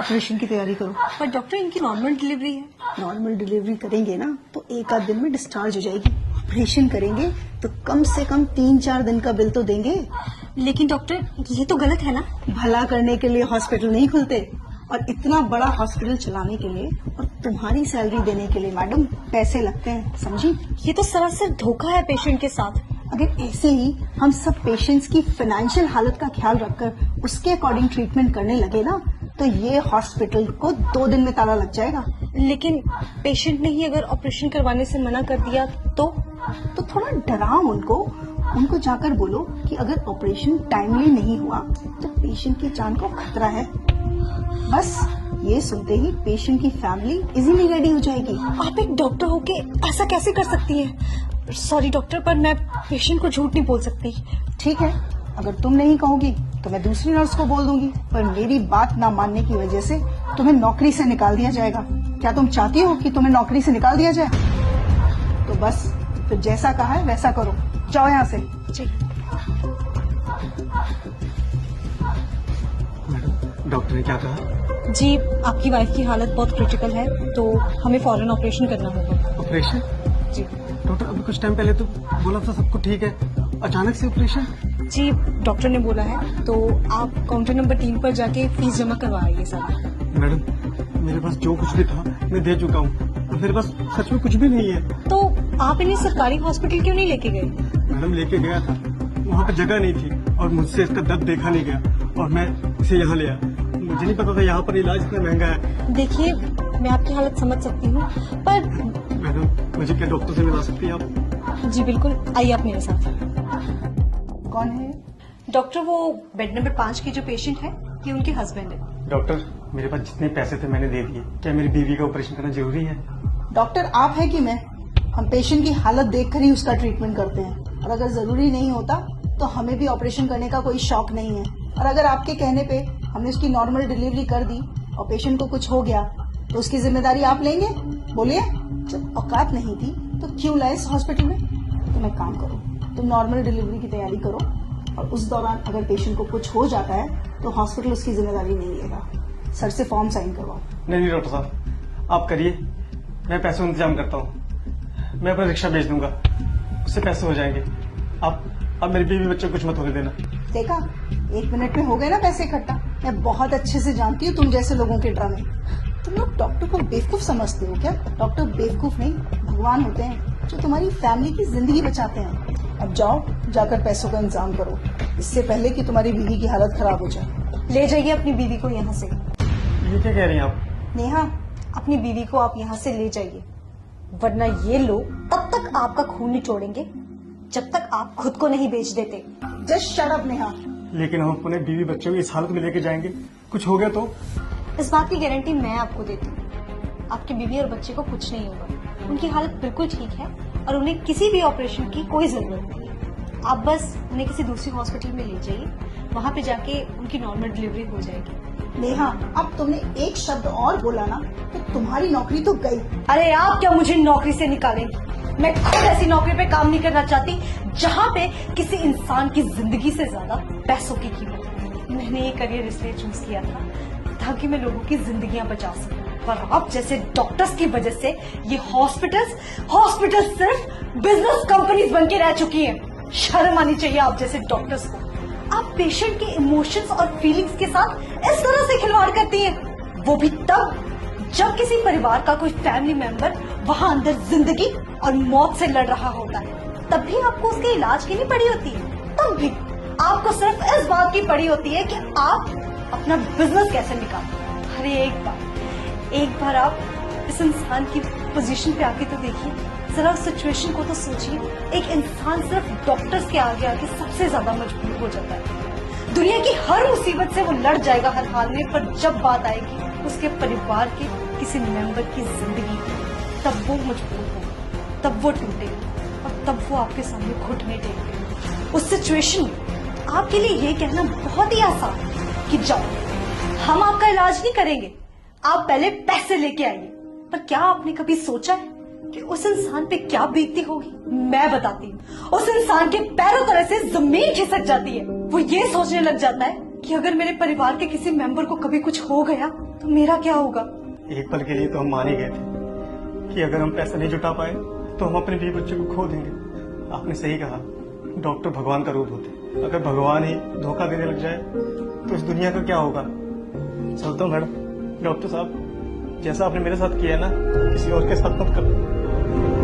Operation की तैयारी करो। पर डॉक्टर इनकी नॉर्मल डिलीवरी है। नॉर्मल डिलीवरी करेंगे ना तो एक आध दिन में डिस्चार्ज हो जाएगी। ऑपरेशन करेंगे तो कम से कम 3-4 दिन का बिल तो देंगे। लेकिन डॉक्टर ये तो गलत है ना। भला करने के लिए हॉस्पिटल नहीं खुलते, और इतना बड़ा हॉस्पिटल चलाने के लिए और तुम्हारी सैलरी देने के लिए मैडम पैसे लगते हैं, समझी? ये तो सरासर धोखा है पेशेंट के साथ। अगर ऐसे ही हम सब पेशेंट्स की फाइनेंशियल हालत का ख्याल रखकर उसके अकॉर्डिंग ट्रीटमेंट करने लगे ना तो ये हॉस्पिटल को 2 दिन में ताला लग जाएगा। लेकिन पेशेंट ने ही अगर ऑपरेशन करवाने से मना कर दिया तो थोड़ा डराओ उनको जाकर बोलो कि अगर ऑपरेशन टाइमली नहीं हुआ तो पेशेंट की जान को खतरा है। बस ये सुनते ही पेशेंट की फैमिली इजीली रेडी हो जाएगी। आप एक डॉक्टर होके ऐसा कैसे कर सकती हैं? सॉरी डॉक्टर, पर मैं पेशेंट को झूठ नहीं बोल सकती। ठीक है, अगर तुम नहीं कहोगी तो मैं दूसरी नर्स को बोल दूंगी, पर मेरी बात ना मानने की वजह से तुम्हें नौकरी से निकाल दिया जाएगा। क्या तुम चाहती हो कि तुम्हें नौकरी से निकाल दिया जाए? तो बस फिर जैसा कहा है वैसा करो, जाओ यहाँ से। जी। डॉक्टर ने क्या कहा? जी, आपकी वाइफ की हालत बहुत क्रिटिकल है तो हमें फौरन ऑपरेशन करना होगा। ऑपरेशन? जी डॉक्टर अभी कुछ टाइम पहले तो बोला था सब कुछ ठीक है, अचानक से ऑपरेशन? जी, डॉक्टर ने बोला है तो आप काउंटर नंबर 3 पर जाके फीस जमा करवाइए सारा। मैडम मेरे पास जो कुछ भी था मैं दे चुका हूँ, मेरे पास सच में कुछ भी नहीं है। तो आप इन्हें सरकारी हॉस्पिटल क्यों नहीं लेके गए? मैडम लेके गया था, वहाँ पे जगह नहीं थी और मुझसे इसका दर्द देखा नहीं गया और मैं इसे यहाँ ले आया। मुझे नहीं पता था यहाँ पर इलाज इतना महंगा है। देखिए, मैं आपकी हालत समझ सकती हूँ, पर मैडम मुझे क्या डॉक्टर से मिला सकती है आप? जी बिल्कुल, आइए आप मेरे साथ। कौन है? डॉक्टर, वो बेड नंबर 5 की जो पेशेंट है ये उनके हस्बैंड है। डॉक्टर मेरे पास जितने पैसे थे मैंने दे दिए, क्या मेरी बीवी का ऑपरेशन करना जरूरी है? डॉक्टर आप है कि मैं? हम पेशेंट की हालत देखकर ही उसका ट्रीटमेंट करते हैं, और अगर जरूरी नहीं होता तो हमें भी ऑपरेशन करने का कोई शौक नहीं है। और अगर आपके कहने पे हमने उसकी नॉर्मल डिलीवरी कर दी और पेशेंट को कुछ हो गया तो उसकी जिम्मेदारी आप लेंगे? बोलिए, जब औकात नहीं थी तो क्यों लाए इस हॉस्पिटल में? तुम एक काम करो, तुम नॉर्मल डिलीवरी की तैयारी करो, और उस दौरान अगर पेशेंट को कुछ हो जाता है तो हॉस्पिटल उसकी जिम्मेदारी नहीं लेगा। सर से फॉर्म साइन करवाओ। नहीं डॉक्टर साहब, आप करिए, मैं पैसों का इंतजाम करता हूँ। मैं अपना रिक्शा भेज दूंगा, उससे पैसे हो जाएंगे। आप मेरी बीवी बच्चे को कुछ मत होने देना। देखा, 1 मिनट में हो गए ना पैसे इकट्ठा। मैं बहुत अच्छे से जानती हूँ तुम जैसे लोगों के ड्रामे। तुम लोग डॉक्टर को बेवकूफ समझते हो क्या? डॉक्टर बेवकूफ नहीं, भगवान होते हैं जो तुम्हारी फैमिली की जिंदगी बचाते हैं। अब जाओ, जाकर पैसों का इंतजाम करो, इससे पहले कि तुम्हारी बीवी की हालत खराब हो जाए। ले जाइए अपनी बीवी को यहाँ से। ये क्या कह रही हैं आप? नेहा, अपनी बीवी को आप यहाँ से ले जाइए, वरना ये लोग तब तक आपका खून निचोड़ेंगे जब तक आप खुद को नहीं बेच देते। Just shut up Neha. लेकिन हम अपने बीवी बच्चों को इस हालत में लेके जाएंगे, कुछ हो गया तो? इस बात की गारंटी मैं आपको देती हूँ, आपकी बीवी और बच्चे को कुछ नहीं होगा। उनकी हालत बिल्कुल ठीक है और उन्हें किसी भी ऑपरेशन की कोई जरूरत नहीं है। आप बस उन्हें किसी दूसरी हॉस्पिटल में ले जाइए, वहाँ पे जाके उनकी नॉर्मल डिलीवरी हो जाएगी। नेहा, अब तुमने एक शब्द और बोला ना तो तुम्हारी नौकरी तो गई। अरे आप क्या मुझे नौकरी से निकालेंगे? मैं खुद ऐसी नौकरी पे काम नहीं करना चाहती जहाँ पे किसी इंसान की जिंदगी से ज्यादा पैसों की कीमत है। मैंने ये करियर इसलिए चूज किया था ताकि मैं लोगों की जिंदगियां बचा सकूं, पर आप जैसे डॉक्टर्स की वजह से ये हॉस्पिटल्स सिर्फ बिजनेस कंपनीज बन के रह चुकी हैं। शर्म आनी चाहिए आप जैसे डॉक्टर्स को। आप पेशेंट के इमोशंस और फीलिंग्स के साथ इस तरह से खिलवाड़ करती हैं, वो भी तब जब किसी परिवार का कोई फैमिली मेंबर वहां अंदर जिंदगी और मौत से लड़ रहा होता है। तब भी आपको उसके इलाज की नहीं पड़ी होती है, तब भी आपको सिर्फ इस बात की पड़ी होती है कि आप अपना बिजनेस कैसे निकालें। अरे एक बार आप इस इंसान की पोजीशन पे आके तो देखिए, जरा उस सिचुएशन को तो सोचिए। एक इंसान सिर्फ डॉक्टर्स के आगे आके सबसे ज्यादा मजबूर हो जाता है। दुनिया की हर मुसीबत से वो लड़ जाएगा हर हाल में, पर जब बात आएगी उसके परिवार के किसी मेंबर की जिंदगी की, तब वो मजबूर होगा, तब वो टूटेगा और तब वो आपके सामने घुटने टेकेगा। उस सिचुएशन में आपके लिए ये कहना बहुत ही आसान है कि जाओ, हम आपका इलाज नहीं करेंगे, आप पहले पैसे लेके आइए। पर क्या आपने कभी सोचा है कि उस इंसान पे क्या बीतती होगी? मैं बताती हूँ। उस इंसान के पैरों तरह से जमीन खिसक जाती है। वो ये सोचने लग जाता है कि अगर मेरे परिवार के किसी मेंबर को कभी कुछ हो गया तो मेरा क्या होगा। एक पल के लिए तो हम मान ही गए थे कि अगर हम पैसा नहीं जुटा पाए तो हम अपने बीवी बच्चों को खो देंगे। आपने सही कहा, डॉक्टर भगवान का रूप होते। अगर भगवान ही धोखा देने लग जाए तो इस दुनिया का क्या होगा। चलता हूँ मैडम। डॉक्टर साहब, जैसा आपने मेरे साथ किया ना, किसी और के साथ मत करो।